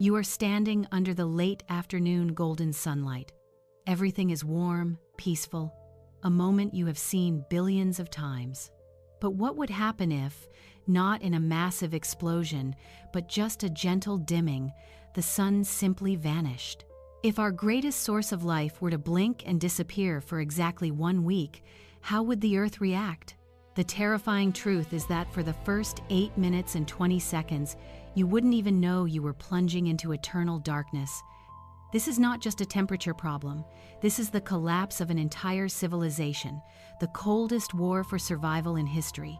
You are standing under the late afternoon golden sunlight. Everything is warm, peaceful, a moment you have seen billions of times. But what would happen if, not in a massive explosion, but just a gentle dimming, the sun simply vanished? If our greatest source of life were to blink and disappear for exactly 1 week, how would the Earth react? The terrifying truth is that for the first 8 minutes and 20 seconds, you wouldn't even know you were plunging into eternal darkness. This is not just a temperature problem. This is the collapse of an entire civilization, the coldest war for survival in history.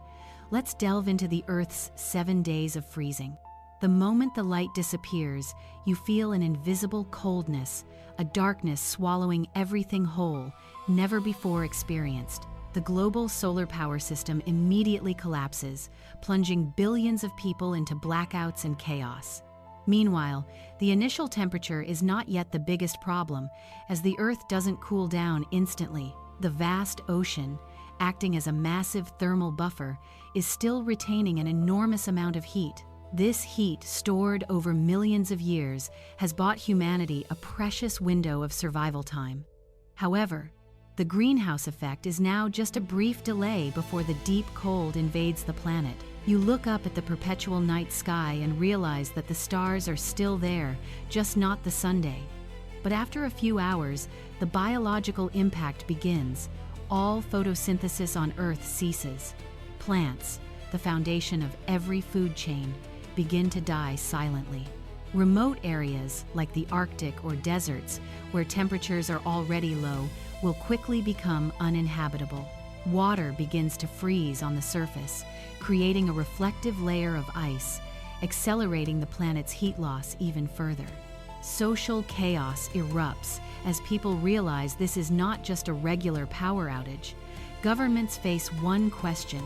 Let's delve into the Earth's 7 days of freezing. The moment the light disappears, you feel an invisible coldness, a darkness swallowing everything whole, never before experienced. The global solar power system immediately collapses, plunging billions of people into blackouts and chaos. Meanwhile, the initial temperature is not yet the biggest problem, as the Earth doesn't cool down instantly. The vast ocean, acting as a massive thermal buffer, is still retaining an enormous amount of heat. This heat, stored over millions of years, has bought humanity a precious window of survival time. However, the greenhouse effect is now just a brief delay before the deep cold invades the planet. You look up at the perpetual night sky and realize that the stars are still there, just not the Sunday. But after a few hours, the biological impact begins. All photosynthesis on Earth ceases. Plants, the foundation of every food chain, begin to die silently. Remote areas, like the Arctic or deserts, where temperatures are already low, will quickly become uninhabitable. Water begins to freeze on the surface, creating a reflective layer of ice, accelerating the planet's heat loss even further. Social chaos erupts as people realize this is not just a regular power outage. Governments face one question: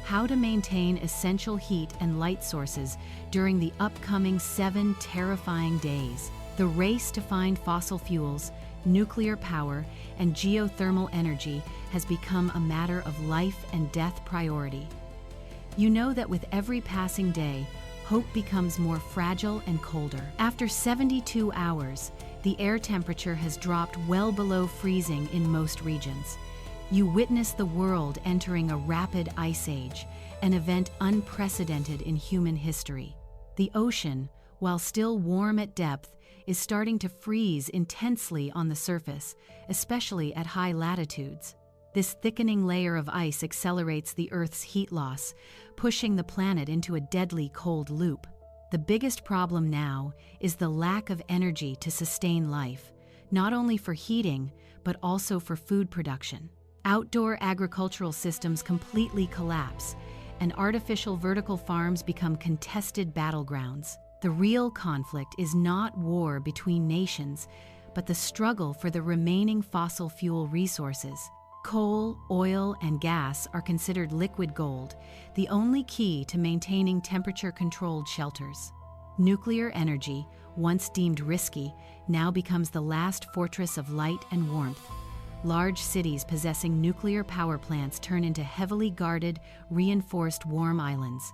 how to maintain essential heat and light sources during the upcoming 7 terrifying days. The race to find fossil fuels, nuclear power, and geothermal energy has become a matter of life and death priority. You know that with every passing day, hope becomes more fragile and colder. After 72 hours, the air temperature has dropped well below freezing in most regions. You witness the world entering a rapid ice age, an event unprecedented in human history. The ocean, while still warm at depth, is starting to freeze intensely on the surface, especially at high latitudes. This thickening layer of ice accelerates the Earth's heat loss, pushing the planet into a deadly cold loop. The biggest problem now is the lack of energy to sustain life, not only for heating, but also for food production. Outdoor agricultural systems completely collapse, and artificial vertical farms become contested battlegrounds. The real conflict is not war between nations, but the struggle for the remaining fossil fuel resources. Coal, oil, and gas are considered liquid gold, the only key to maintaining temperature-controlled shelters. Nuclear energy, once deemed risky, now becomes the last fortress of light and warmth. Large cities possessing nuclear power plants turn into heavily guarded, reinforced warm islands.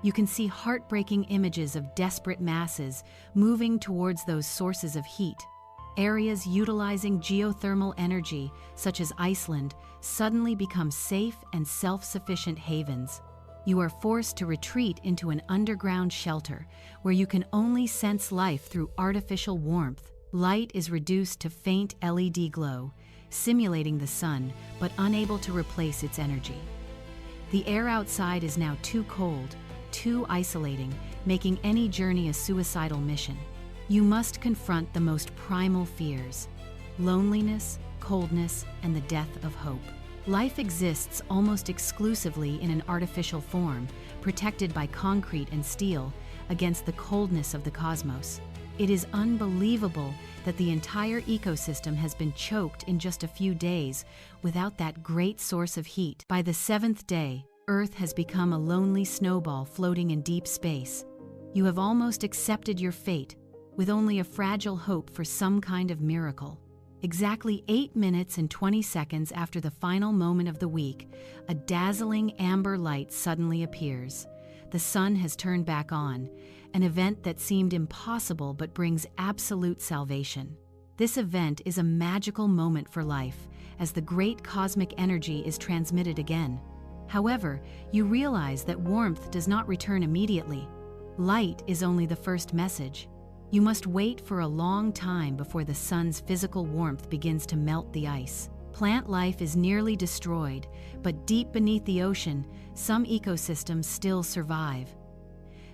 You can see heartbreaking images of desperate masses moving towards those sources of heat. Areas utilizing geothermal energy, such as Iceland, suddenly become safe and self-sufficient havens. You are forced to retreat into an underground shelter where you can only sense life through artificial warmth. Light is reduced to faint LED glow, simulating the sun, but unable to replace its energy. The air outside is now too cold, too isolating, making any journey a suicidal mission. You must confront the most primal fears: loneliness, coldness, and the death of hope. Life exists almost exclusively in an artificial form, protected by concrete and steel, against the coldness of the cosmos. It is unbelievable that the entire ecosystem has been choked in just a few days without that great source of heat. By the 7th day, Earth has become a lonely snowball floating in deep space. You have almost accepted your fate, with only a fragile hope for some kind of miracle. Exactly 8 minutes and 20 seconds after the final moment of the week, a dazzling amber light suddenly appears. The sun has turned back on, an event that seemed impossible but brings absolute salvation. This event is a magical moment for life, as the great cosmic energy is transmitted again. However, you realize that warmth does not return immediately. Light is only the first message. You must wait for a long time before the sun's physical warmth begins to melt the ice. Plant life is nearly destroyed, but deep beneath the ocean, some ecosystems still survive.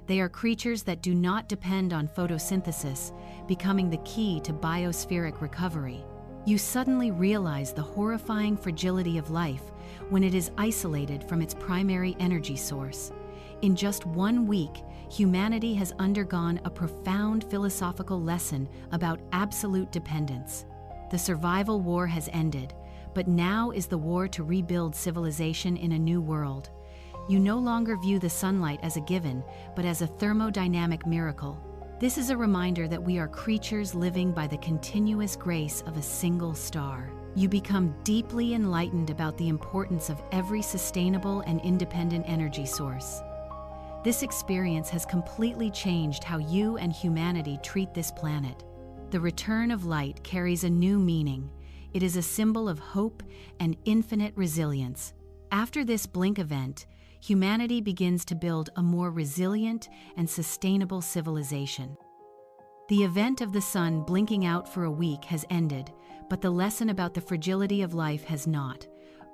They are creatures that do not depend on photosynthesis, becoming the key to biospheric recovery. You suddenly realize the horrifying fragility of life when it is isolated from its primary energy source. In just 1 week, humanity has undergone a profound philosophical lesson about absolute dependence. The survival war has ended, but now is the war to rebuild civilization in a new world. You no longer view the sunlight as a given, but as a thermodynamic miracle. This is a reminder that we are creatures living by the continuous grace of a single star. You become deeply enlightened about the importance of every sustainable and independent energy source. This experience has completely changed how you and humanity treat this planet. The return of light carries a new meaning. It is a symbol of hope and infinite resilience. After this blink event, humanity begins to build a more resilient and sustainable civilization. The event of the sun blinking out for a week has ended, but the lesson about the fragility of life has not.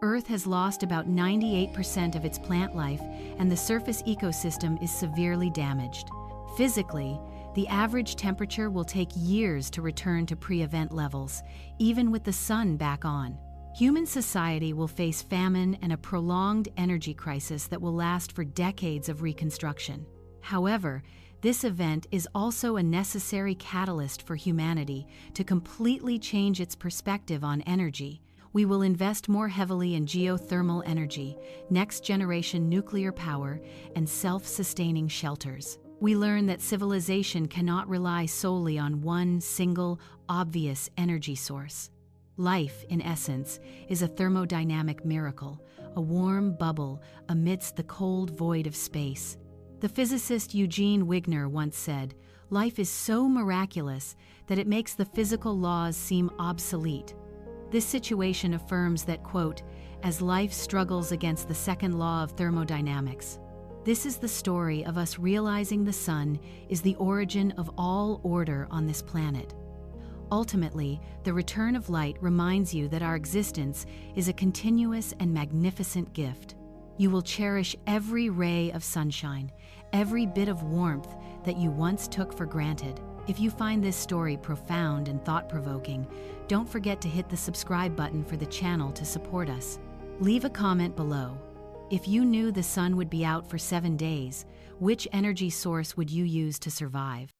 Earth has lost about 98% of its plant life, and the surface ecosystem is severely damaged. Physically, the average temperature will take years to return to pre-event levels, even with the sun back on. Human society will face famine and a prolonged energy crisis that will last for decades of reconstruction. However, this event is also a necessary catalyst for humanity to completely change its perspective on energy. We will invest more heavily in geothermal energy, next-generation nuclear power, and self-sustaining shelters. We learn that civilization cannot rely solely on one single, obvious energy source. Life, in essence, is a thermodynamic miracle, a warm bubble amidst the cold void of space. The physicist Eugene Wigner once said, "Life is so miraculous that it makes the physical laws seem obsolete." This situation affirms that, quote, "as life struggles against the second law of thermodynamics." This is the story of us realizing the sun is the origin of all order on this planet. Ultimately, the return of light reminds you that our existence is a continuous and magnificent gift. You will cherish every ray of sunshine, every bit of warmth that you once took for granted. If you find this story profound and thought-provoking, don't forget to hit the subscribe button for the channel to support us. Leave a comment below. If you knew the sun would be out for 7 days, which energy source would you use to survive?